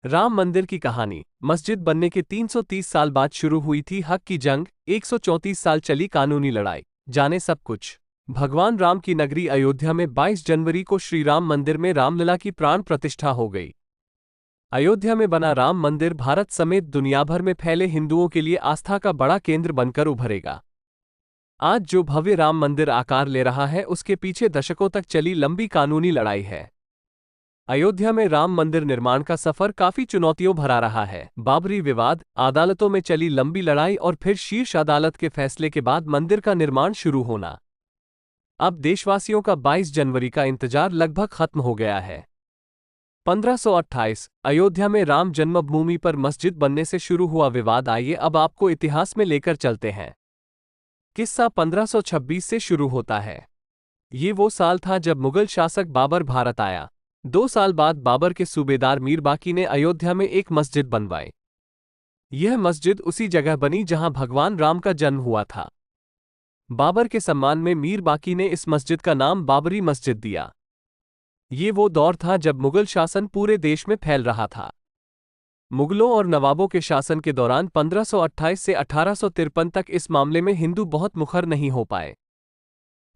राम मंदिर की कहानी। मस्जिद बनने के 330 साल बाद शुरू हुई थी हक की जंग, 134 साल चली कानूनी लड़ाई। जाने सब कुछ। भगवान राम की नगरी अयोध्या में 22 जनवरी को श्री राम मंदिर में रामलला की प्राण प्रतिष्ठा हो गई। अयोध्या में बना राम मंदिर भारत समेत दुनिया भर में फैले हिंदुओं के लिए आस्था का बड़ा केंद्र बनकर उभरेगा। आज जो भव्य राम मंदिर आकार ले रहा है, उसके पीछे दशकों तक चली लंबी कानूनी लड़ाई है। अयोध्या में राम मंदिर निर्माण का सफर काफी चुनौतियों भरा रहा है। बाबरी विवाद, अदालतों में चली लंबी लड़ाई और फिर शीर्ष अदालत के फैसले के बाद मंदिर का निर्माण शुरू होना। अब देशवासियों का 22 जनवरी का इंतजार लगभग खत्म हो गया है। 1528 अयोध्या में राम जन्मभूमि पर मस्जिद बनने से शुरू हुआ विवाद। आइए अब आपको इतिहास में लेकर चलते हैं। किस्सा 1526 से शुरू होता है। ये वो साल था जब मुगल शासक बाबर भारत आया। 2 साल बाद बाबर के सूबेदार मीर बाकी ने अयोध्या में एक मस्जिद बनवाई। यह मस्जिद उसी जगह बनी जहां भगवान राम का जन्म हुआ था। बाबर के सम्मान में मीर बाकी ने इस मस्जिद का नाम बाबरी मस्जिद दिया। ये वो दौर था जब मुगल शासन पूरे देश में फैल रहा था। मुगलों और नवाबों के शासन के दौरान 1528 से 1853 तक इस मामले में हिंदू बहुत मुखर नहीं हो पाए।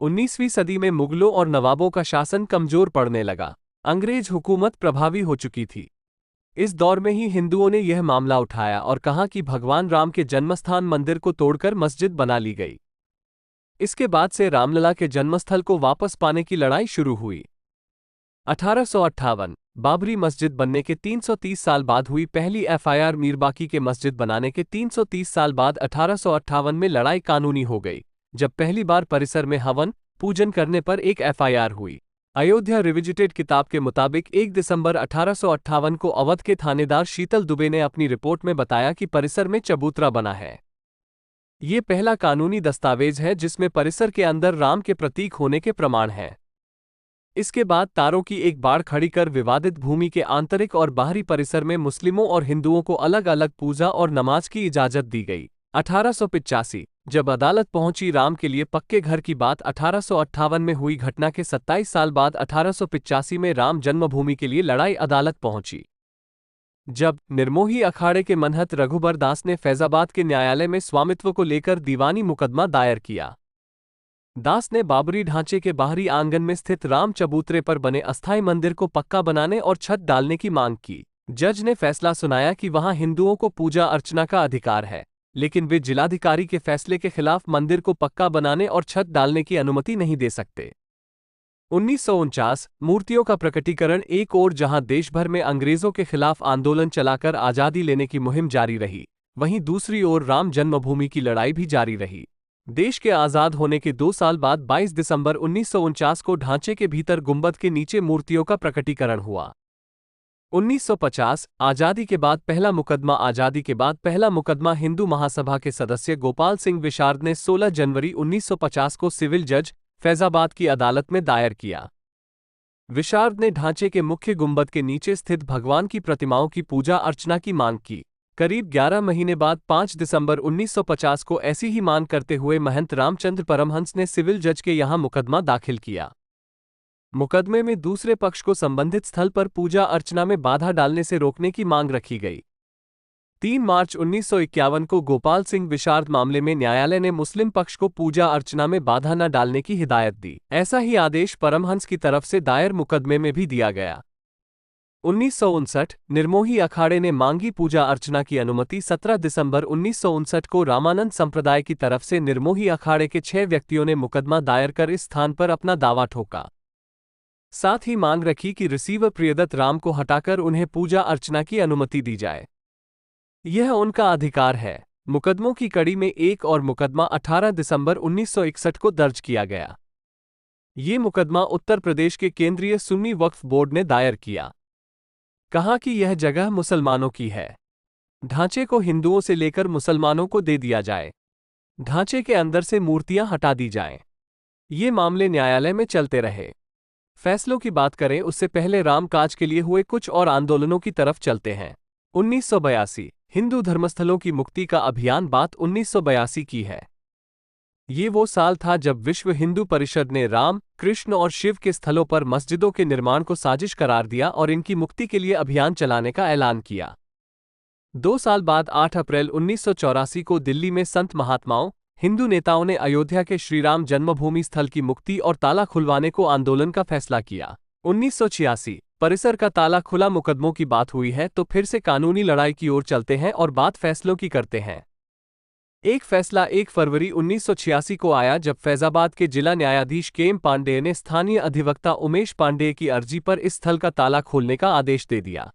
19वीं सदी में मुगलों और नवाबों का शासन कमजोर पड़ने लगा। अंग्रेज हुकूमत प्रभावी हो चुकी थी। इस दौर में ही हिंदुओं ने यह मामला उठाया और कहा कि भगवान राम के जन्मस्थान मंदिर को तोड़कर मस्जिद बना ली गई। इसके बाद से रामलला के जन्मस्थल को वापस पाने की लड़ाई शुरू हुई। 1858 बाबरी मस्जिद बनने के 330 साल बाद हुई पहली एफआईआर। मीर बाकी के मस्जिद बनाने के 330 साल बाद 1858 में लड़ाई कानूनी हो गई, जब पहली बार परिसर में हवन पूजन करने पर एक एफआईआर हुई। अयोध्या रिविजिटेड किताब के मुताबिक 1 दिसंबर 1858 को अवध के थानेदार शीतल दुबे ने अपनी रिपोर्ट में बताया कि परिसर में चबूतरा बना है। ये पहला कानूनी दस्तावेज है जिसमें परिसर के अंदर राम के प्रतीक होने के प्रमाण हैं। इसके बाद तारों की एक बाड़ खड़ी कर विवादित भूमि के आंतरिक और बाहरी परिसर में मुस्लिमों और हिंदुओं को अलग अलग पूजा और नमाज की इजाजत दी गई। 1885 जब अदालत पहुंची राम के लिए पक्के घर की बात 1858 में हुई घटना के 27 साल बाद 1885 में राम जन्मभूमि के लिए लड़ाई अदालत पहुंची। जब निर्मोही अखाड़े के मनहत रघुबर दास ने फैजाबाद के न्यायालय में स्वामित्व को लेकर दीवानी मुकदमा दायर किया। दास ने बाबरी ढांचे के बाहरी आंगन में स्थित राम चबूतरे पर बने अस्थायी मंदिर को पक्का बनाने और छत डालने की मांग की। जज ने फैसला सुनाया कि वहां हिंदुओं को पूजा अर्चना का अधिकार है, लेकिन वे जिलाधिकारी के फैसले के खिलाफ मंदिर को पक्का बनाने और छत डालने की अनुमति नहीं दे सकते। 1949 मूर्तियों का प्रकटीकरण। एक ओर जहां देश भर में अंग्रेजों के खिलाफ आंदोलन चलाकर आजादी लेने की मुहिम जारी रही, वहीं दूसरी ओर राम जन्मभूमि की लड़ाई भी जारी रही। देश के आजाद होने के 2 साल बाद 22 दिसंबर 1949 को ढांचे के भीतर गुंबद के नीचे मूर्तियों का प्रकटीकरण हुआ। 1950 आजादी के बाद पहला मुकदमा। आजादी के बाद पहला मुकदमा हिंदू महासभा के सदस्य गोपाल सिंह विशारद ने 16 जनवरी 1950 को सिविल जज फैजाबाद की अदालत में दायर किया। विशारद ने ढांचे के मुख्य गुंबद के नीचे स्थित भगवान की प्रतिमाओं की पूजा अर्चना की मांग की। करीब 11 महीने बाद 5 दिसंबर 1950 को ऐसी ही मांग करते हुए महंत रामचंद्र परमहंस ने सिविल जज के यहां मुकदमा दाखिल किया। मुकदमे में दूसरे पक्ष को संबंधित स्थल पर पूजा अर्चना में बाधा डालने से रोकने की मांग रखी गई। 3 मार्च 1951 को गोपाल सिंह विशारद मामले में न्यायालय ने मुस्लिम पक्ष को पूजा अर्चना में बाधा न डालने की हिदायत दी। ऐसा ही आदेश परमहंस की तरफ से दायर मुकदमे में भी दिया गया। 1959 निर्मोही अखाड़े ने मांगी पूजा अर्चना की अनुमति। 17 दिसंबर 1959 को रामानंद संप्रदाय की तरफ से निर्मोही अखाड़े के 6 व्यक्तियों ने मुकदमा दायर कर इस स्थान पर अपना दावा ठोका। साथ ही मांग रखी कि रिसीवर प्रियदत्त राम को हटाकर उन्हें पूजा अर्चना की अनुमति दी जाए। यह उनका अधिकार है। मुकदमों की कड़ी में एक और मुकदमा 18 दिसंबर 1961 को दर्ज किया गया। ये मुकदमा उत्तर प्रदेश के केंद्रीय सुन्नी वक्फ बोर्ड ने दायर किया। कहा कि यह जगह मुसलमानों की है। ढांचे को हिंदुओं से लेकर मुसलमानों को दे दिया जाए। ढांचे के अंदर से मूर्तियां हटा दी जाएं। ये मामले न्यायालय में चलते रहे। फैसलों की बात करें उससे पहले राम काज के लिए हुए कुछ और आंदोलनों की तरफ चलते हैं। 1982 हिंदू धर्मस्थलों की मुक्ति का अभियान। बात 1982 की है। ये वो साल था जब विश्व हिंदू परिषद ने राम, कृष्ण और शिव के स्थलों पर मस्जिदों के निर्माण को साजिश करार दिया और इनकी मुक्ति के लिए अभियान चलाने का ऐलान किया। 2 साल बाद 8 अप्रैल 1984 को दिल्ली में संत महात्माओं, हिंदू नेताओं ने अयोध्या के श्रीराम जन्मभूमि स्थल की मुक्ति और ताला खुलवाने को आंदोलन का फैसला किया। 1986 परिसर का ताला खुला। मुकदमों की बात हुई है तो फिर से कानूनी लड़ाई की ओर चलते हैं और बात फैसलों की करते हैं। एक फैसला 1 फरवरी 1986 को आया जब फैजाबाद के जिला न्यायाधीश केएम पांडेय ने स्थानीय अधिवक्ता उमेश पांडेय की अर्जी पर इस स्थल का ताला खोलने का आदेश दे दिया।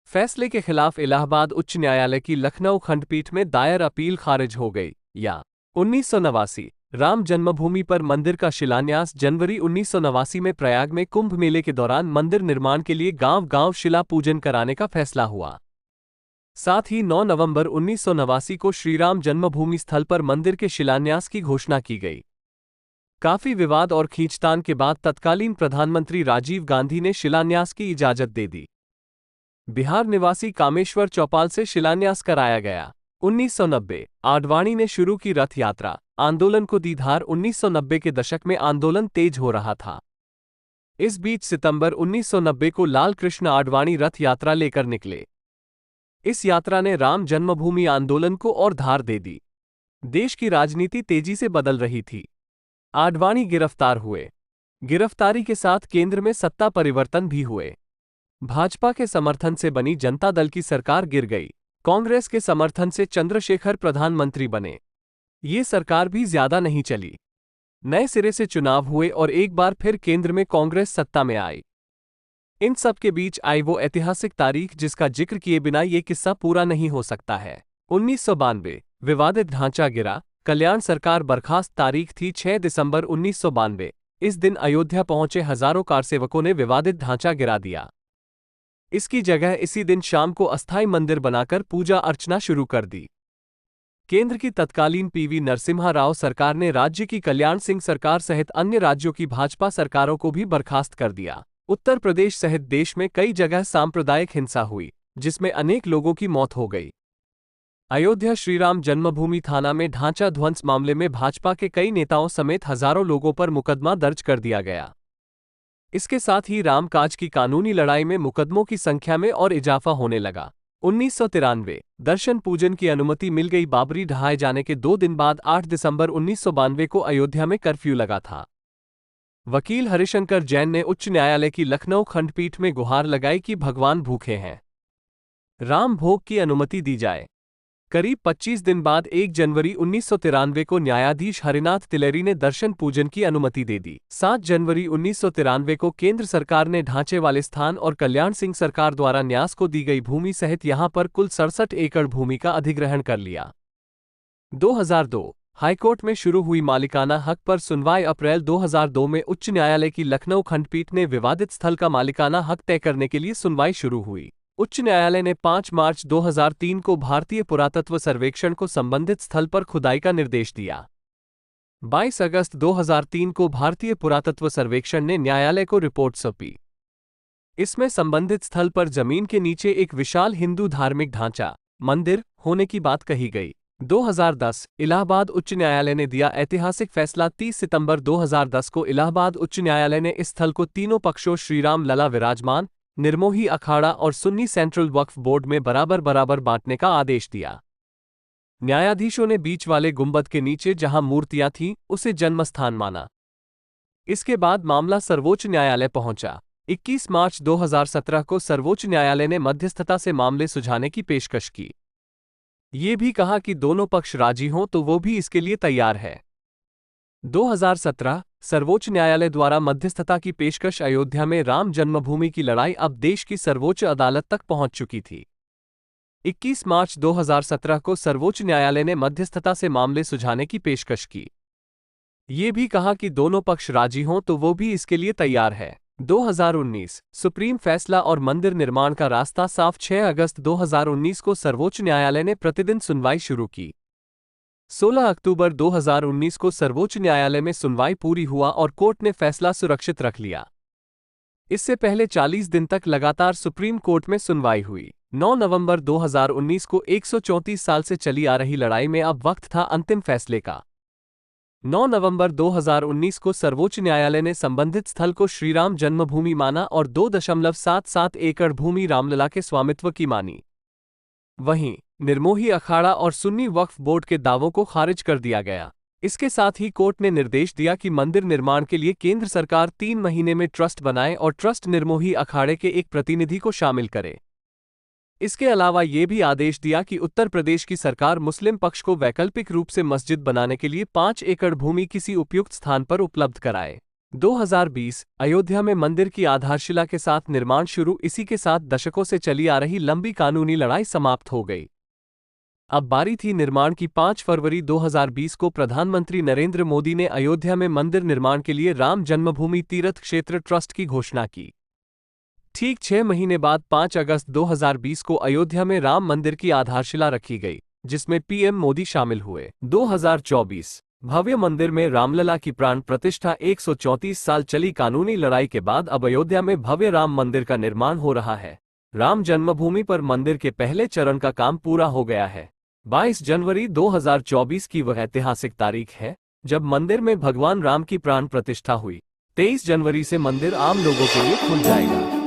फैसले के खिलाफ इलाहाबाद उच्च न्यायालय की लखनऊ खंडपीठ में दायर अपील खारिज हो गई। या 1989 राम जन्मभूमि पर मंदिर का शिलान्यास। जनवरी 1989 में प्रयाग में कुंभ मेले के दौरान मंदिर निर्माण के लिए गांव-गांव शिला पूजन कराने का फैसला हुआ। साथ ही 9 नवंबर 1989 को श्रीराम जन्मभूमि स्थल पर मंदिर के शिलान्यास की घोषणा की गई। काफी विवाद और खींचतान के बाद तत्कालीन प्रधानमंत्री राजीव गांधी ने शिलान्यास की इजाजत दे दी। बिहार निवासी कामेश्वर चौपाल से शिलान्यास कराया गया। 1990 आडवाणी ने शुरू की रथ यात्रा। आंदोलन को दी धार। 1990 के दशक में आंदोलन तेज हो रहा था। इस बीच सितंबर 1990 को लाल कृष्ण आडवाणी रथ यात्रा लेकर निकले। इस यात्रा ने राम जन्मभूमि आंदोलन को और धार दे दी। देश की राजनीति तेजी से बदल रही थी। आडवाणी गिरफ्तार हुए। गिरफ्तारी के साथ केंद्र में सत्ता परिवर्तन भी हुए। भाजपा के समर्थन से बनी जनता दल की सरकार गिर गई। कांग्रेस के समर्थन से चंद्रशेखर प्रधानमंत्री बने। ये सरकार भी ज्यादा नहीं चली। नए सिरे से चुनाव हुए और एक बार फिर केंद्र में कांग्रेस सत्ता में आई। इन सब के बीच आई वो ऐतिहासिक तारीख जिसका जिक्र किए बिना ये किस्सा पूरा नहीं हो सकता है। 1992 विवादित ढांचा गिरा। कल्याण सरकार बर्खास्त। तारीख थी 6 दिसंबर 1992। इस दिन अयोध्या पहुंचे हजारों कारसेवकों ने विवादित ढांचा गिरा दिया। इसकी जगह इसी दिन शाम को अस्थायी मंदिर बनाकर पूजा अर्चना शुरू कर दी। केंद्र की तत्कालीन पीवी नरसिम्हा राव सरकार ने राज्य की कल्याण सिंह सरकार सहित अन्य राज्यों की भाजपा सरकारों को भी बर्खास्त कर दिया। उत्तर प्रदेश सहित देश में कई जगह सांप्रदायिक हिंसा हुई, जिसमें अनेक लोगों की मौत हो गई। अयोध्या श्रीराम जन्मभूमि थाना में ढांचा ध्वंस मामले में भाजपा के कई नेताओं समेत हजारों लोगों पर मुकदमा दर्ज कर दिया गया। इसके साथ ही रामकाज की कानूनी लड़ाई में मुकदमों की संख्या में और इजाफा होने लगा। 1993 दर्शन पूजन की अनुमति मिल गई। बाबरी ढहाए जाने के 2 दिन बाद 8 दिसंबर 1992 को अयोध्या में कर्फ्यू लगा था। वकील हरिशंकर जैन ने उच्च न्यायालय की लखनऊ खंडपीठ में गुहार लगाई कि भगवान भूखे हैं, राम भोग की अनुमति दी जाए। करीब 25 दिन बाद 1 जनवरी 1993 को न्यायाधीश हरिनाथ तिलेरी ने दर्शन पूजन की अनुमति दे दी। 7 जनवरी 1993 को केंद्र सरकार ने ढांचे वाले स्थान और कल्याण सिंह सरकार द्वारा न्यास को दी गई भूमि सहित यहां पर कुल 67 एकड़ भूमि का अधिग्रहण कर लिया। 2002 हाईकोर्ट में शुरू हुई मालिकाना हक पर सुनवाई। अप्रैल 2002 में उच्च न्यायालय की लखनऊ खंडपीठ ने विवादित स्थल का मालिकाना हक तय करने के लिए सुनवाई शुरू हुई। उच्च न्यायालय ने 5 मार्च 2003 को भारतीय पुरातत्व सर्वेक्षण को संबंधित स्थल पर खुदाई का निर्देश दिया। 22 अगस्त 2003 को भारतीय पुरातत्व सर्वेक्षण ने न्यायालय को रिपोर्ट सौंपी। इसमें संबंधित स्थल पर जमीन के नीचे एक विशाल हिंदू धार्मिक ढांचा, मंदिर होने की बात कही गई। 2010 इलाहाबाद उच्च न्यायालय ने दिया ऐतिहासिक फैसला। 30 सितंबर 2010 को इलाहाबाद उच्च न्यायालय ने इस स्थल को तीनों पक्षों श्रीराम लला विराजमान, निर्मोही अखाड़ा और सुन्नी सेंट्रल वक्फ बोर्ड में बराबर बराबर बांटने का आदेश दिया। न्यायाधीशों ने बीच वाले गुंबद के नीचे जहां मूर्तियां थीं उसे जन्मस्थान माना। इसके बाद मामला सर्वोच्च न्यायालय पहुंचा। 21 मार्च 2017 को सर्वोच्च न्यायालय ने मध्यस्थता से मामले सुलझाने की पेशकश की। ये भी कहा कि दोनों पक्ष राजी हों तो वो भी इसके लिए तैयार है। 2017 सर्वोच्च न्यायालय द्वारा मध्यस्थता की पेशकश। अयोध्या में राम जन्मभूमि की लड़ाई अब देश की सर्वोच्च अदालत तक पहुंच चुकी थी। 21 मार्च 2017 को सर्वोच्च न्यायालय ने मध्यस्थता से मामले सुलझाने की पेशकश की। ये भी कहा कि दोनों पक्ष राजी हों तो वो भी इसके लिए तैयार है। 2019 सुप्रीम फैसला और मंदिर निर्माण का रास्ता साफ। 6 अगस्त 2019 को सर्वोच्च न्यायालय ने प्रतिदिन सुनवाई शुरू की। 16 अक्टूबर 2019 को सर्वोच्च न्यायालय में सुनवाई पूरी हुआ और कोर्ट ने फैसला सुरक्षित रख लिया। इससे पहले 40 दिन तक लगातार सुप्रीम कोर्ट में सुनवाई हुई। 9 नवंबर 2019 को 134 साल से चली आ रही लड़ाई में अब वक्त था अंतिम फैसले का। 9 नवंबर 2019 को सर्वोच्च न्यायालय ने संबंधित स्थल को श्रीराम जन्मभूमि माना और 2.77 एकड़ भूमि रामलला के स्वामित्व की मानी। वहीं निर्मोही अखाड़ा और सुन्नी वक्फ बोर्ड के दावों को खारिज कर दिया गया। इसके साथ ही कोर्ट ने निर्देश दिया कि मंदिर निर्माण के लिए केंद्र सरकार 3 महीने में ट्रस्ट बनाए और ट्रस्ट निर्मोही अखाड़े के एक प्रतिनिधि को शामिल करे। इसके अलावा ये भी आदेश दिया कि उत्तर प्रदेश की सरकार मुस्लिम पक्ष को वैकल्पिक रूप से मस्जिद बनाने के लिए 5 एकड़ भूमि किसी उपयुक्त स्थान पर उपलब्ध कराए। 2020 अयोध्या में मंदिर की आधारशिला के साथ निर्माण शुरू। इसी के साथ दशकों से चली आ रही लंबी कानूनी लड़ाई समाप्त हो गई। अब बारी थी निर्माण की। 5 फरवरी 2020 को प्रधानमंत्री नरेंद्र मोदी ने अयोध्या में मंदिर निर्माण के लिए राम जन्मभूमि तीर्थ क्षेत्र ट्रस्ट की घोषणा की। ठीक 6 महीने बाद 5 अगस्त 2020 को अयोध्या में राम मंदिर की आधारशिला रखी गई, जिसमें पीएम मोदी शामिल हुए। 2024 भव्य मंदिर में रामलला की प्राण प्रतिष्ठा। 134 साल चली कानूनी लड़ाई के बाद अब अयोध्या में भव्य राम मंदिर का निर्माण हो रहा है। राम जन्मभूमि पर मंदिर के पहले चरण का काम पूरा हो गया है। 22 जनवरी 2024 की वह ऐतिहासिक तारीख है जब मंदिर में भगवान राम की प्राण प्रतिष्ठा हुई। 23 जनवरी से मंदिर आम लोगों के लिए खुल जाएगा।